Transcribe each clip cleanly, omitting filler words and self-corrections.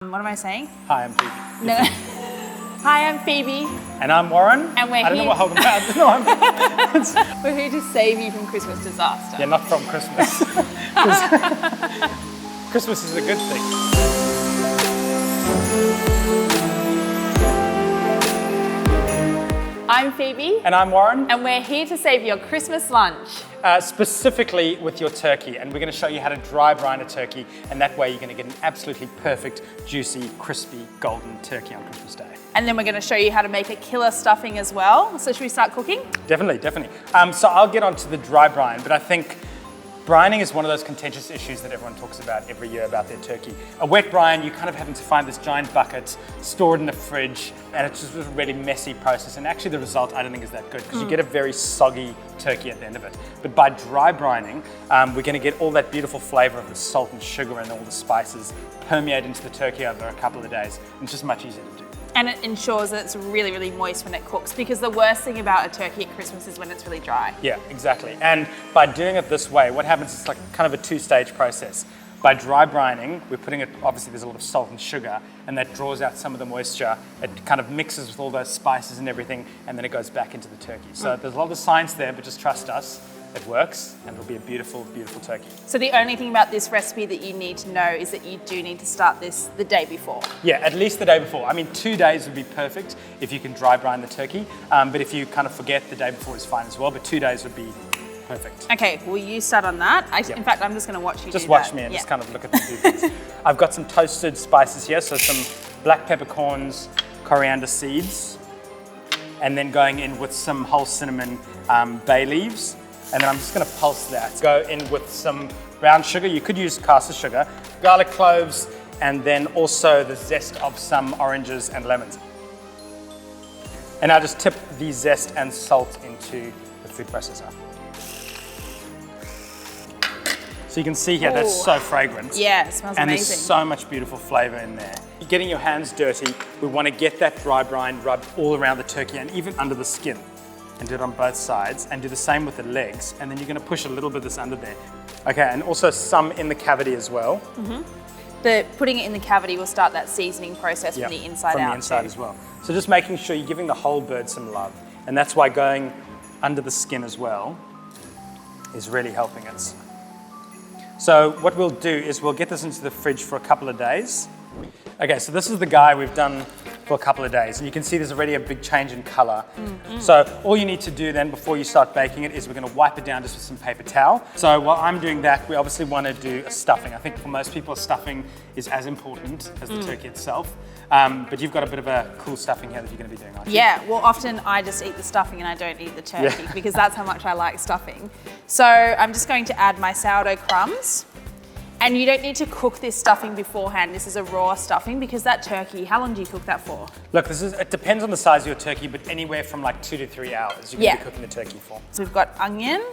What am I saying? Hi, I'm Phoebe. No. Hi, I'm Phoebe. And I'm Warren. And we're I don't know here. what hold about. No, I'm We're here to save you from Christmas disaster. yeah, not from Christmas. Christmas is a good thing. I'm Phoebe. And I'm Warren. And we're here to save your Christmas lunch. Specifically with your turkey, and we're going to show you how to dry brine a turkey, and that way you're going to get an absolutely perfect, juicy, crispy, golden turkey on Christmas Day. And then we're going to show you how to make a killer stuffing as well. So should we start cooking? Definitely. So I'll get onto the dry brine, but I think brining is one of those contentious issues that everyone talks about every year about their turkey. A wet brine, you're kind of having to find this giant bucket, store it in the fridge, and it's just a really messy process. And actually the result I don't think is that good because you get a very soggy turkey at the end of it. But by dry brining, we're going to get all that beautiful flavor of the salt and sugar and all the spices permeate into the turkey over a couple of days. And it's just much easier to do. And it ensures that it's really, really moist when it cooks, because the worst thing about a turkey at Christmas is when it's really dry. Yeah, exactly. And by doing it this way, what happens is like kind of a two-stage process. By dry brining, we're putting it, obviously there's a lot of salt and sugar, and that draws out some of the moisture. It kind of mixes with all those spices and everything, and then it goes back into the turkey. So there's a lot of science there, but just trust us. It works, and it'll be a beautiful, beautiful turkey. So the only thing about this recipe that you need to know is that you do need to start this the day before. Yeah, at least the day before. I mean, 2 days would be perfect if you can dry brine the turkey, but if you kind of forget, the day before is fine as well, but 2 days would be perfect. Okay, well you start on that. Yep. In fact, I'm just going to watch you Just do watch that. me and Yeah. just kind of look at the two things. I've got some toasted spices here, so some black peppercorns, coriander seeds, and then going in with some whole cinnamon, bay leaves, and then I'm just going to pulse that. Go in with some brown sugar. You could use caster sugar, garlic cloves, and then also the zest of some oranges and lemons. And I just tip the zest and salt into the food processor. So you can see here, that's Ooh. so fragrant. Yeah, it smells and amazing. there's so much beautiful flavor in there. Getting your hands dirty, we want to get that dry brine rubbed all around the turkey and even under the skin. And do it on both sides, and do the same with the legs. And then you're going to push a little bit of this under there. Okay, and also some in the cavity as well. Putting it in the cavity will start that seasoning process Yep, from the inside from out the inside too. as well. So just making sure you're giving the whole bird some love. And that's why going under the skin as well is really helping it. So what we'll do is we'll get this into the fridge for a couple of days. Okay, so this is the guy we've done for a couple of days, and you can see there's already a big change in color. So all you need to do then before you start baking it is we're going to wipe it down just with some paper towel. So while I'm doing that, we obviously want to do a stuffing. I think for most people, stuffing is as important as the turkey itself. But you've got a bit of a cool stuffing here that you're going to be doing, aren't you? Yeah, well often I just eat the stuffing and I don't eat the turkey Yeah. because that's how much I like stuffing. So I'm just going to add my sourdough crumbs. And you don't need to cook this stuffing beforehand. This is a raw stuffing because that turkey, how long do you cook that for? Look, it depends on the size of your turkey, but anywhere from like 2 to 3 hours you're going to be cooking the turkey for. So we've got onion.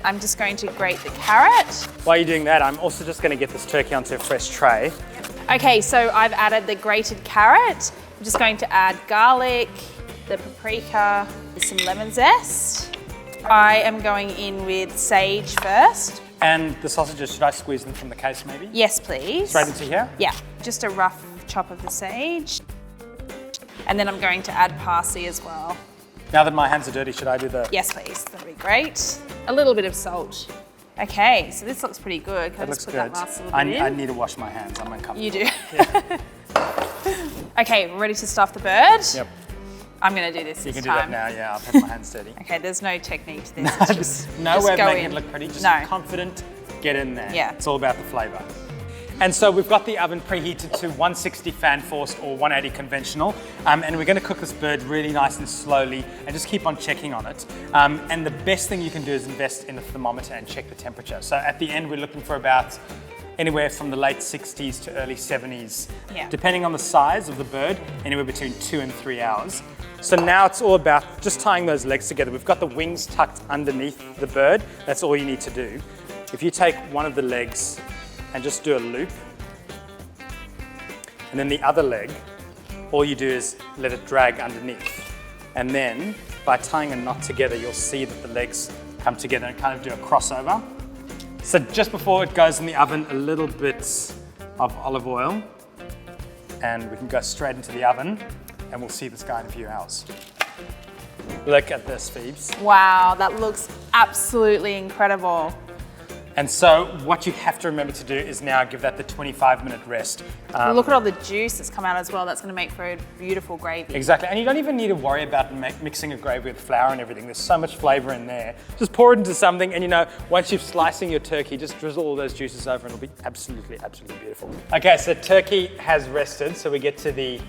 I'm just going to grate the carrot. While you're doing that, I'm also just going to get this turkey onto a fresh tray. Okay, so I've added the grated carrot. I'm just going to add garlic, the paprika, some lemon zest. I am going in with sage first. And the sausages, should I squeeze them from the case maybe? Yes, please. Straight into here? Yeah, just a rough chop of the sage. And then I'm going to add parsley as well. Now that my hands are dirty, should I do the... Yes, please, that'd be great. A little bit of salt. Okay, so this looks pretty good. Can I That just looks put good. that last little bit I in? need to wash my hands, I'm uncomfortable. You do. Okay, we're ready to stuff the bird. Yep, I'm gonna do this you this can do time. that now, yeah, I'll have my hands dirty. Okay, there's no technique to this. It's just, No just way of go making in. it look pretty, just No. confident, get in there. Yeah. It's all about the flavor. And so we've got the oven preheated to 160 fan forced or 180 conventional, and we're going to cook this bird really nice and slowly and just keep on checking on it. And the best thing you can do is invest in a thermometer and check the temperature. So at the end, we're looking for about anywhere from the late 60s to early 70s, Yeah. depending on the size of the bird, anywhere between 2 and 3 hours. So now it's all about just tying those legs together. We've got the wings tucked underneath the bird. That's all you need to do. If you take one of the legs and just do a loop, and then the other leg, all you do is let it drag underneath. And then by tying a knot together, you'll see that the legs come together and kind of do a crossover. So just before it goes in the oven, a little bit of olive oil. and we can go straight into the oven and we'll see this guy in a few hours. Look at this, Phoebes. Wow, that looks absolutely incredible. And so what you have to remember to do is now give that the 25-minute rest. Look at all the juice that's come out as well. That's going to make for a beautiful gravy. Exactly, and you don't even need to worry about mixing a gravy with flour and everything. There's so much flavor in there. Just pour it into something, and you know, once you're slicing your turkey, just drizzle all those juices over and it'll be absolutely, absolutely beautiful. Okay, so turkey has rested, so we get to the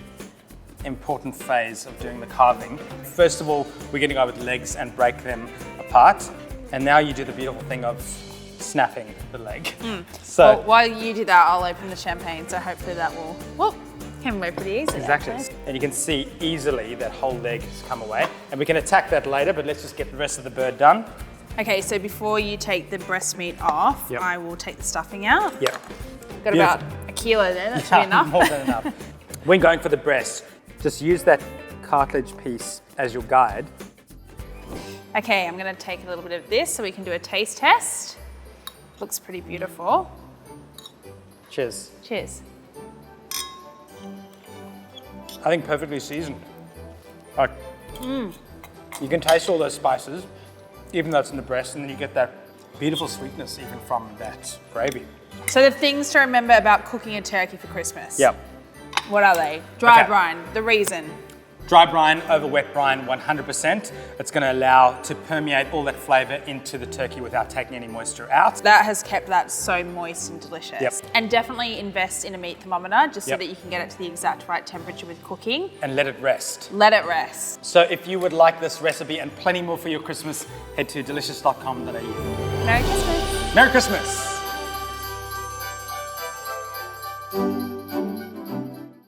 important phase of doing the carving. First of all, we're going to go with legs and break them apart. And now you do the beautiful thing of snapping the leg. So Well, while you do that, I'll open the champagne, so hopefully that will, whoop, came away pretty easily. exactly. Actually. And you can see easily that whole leg has come away. And we can attack that later, but let's just get the rest of the bird done. Okay, so before you take the breast meat off, Yep. I will take the stuffing out. Yep. Got Beautiful. about a kilo there, that should be enough. More than enough. When going for the breast, just use that cartilage piece as your guide. Okay, I'm gonna take a little bit of this so we can do a taste test. Looks pretty beautiful. Cheers. Cheers. I think perfectly seasoned. Like, you can taste all those spices, even though it's in the breast, and then you get that beautiful sweetness even from that gravy. So the things to remember about cooking a turkey for Christmas. Yep. What are they? Dry Okay. brine, the reason. Dry brine over wet brine 100%. It's going to allow to permeate all that flavour into the turkey without taking any moisture out. That has kept that so moist and delicious. Yep. And definitely invest in a meat thermometer just so Yep. that you can get it to the exact right temperature with cooking. And let it rest. Let it rest. So if you would like this recipe and plenty more for your Christmas, head to delicious.com.au. Merry Christmas. Merry Christmas!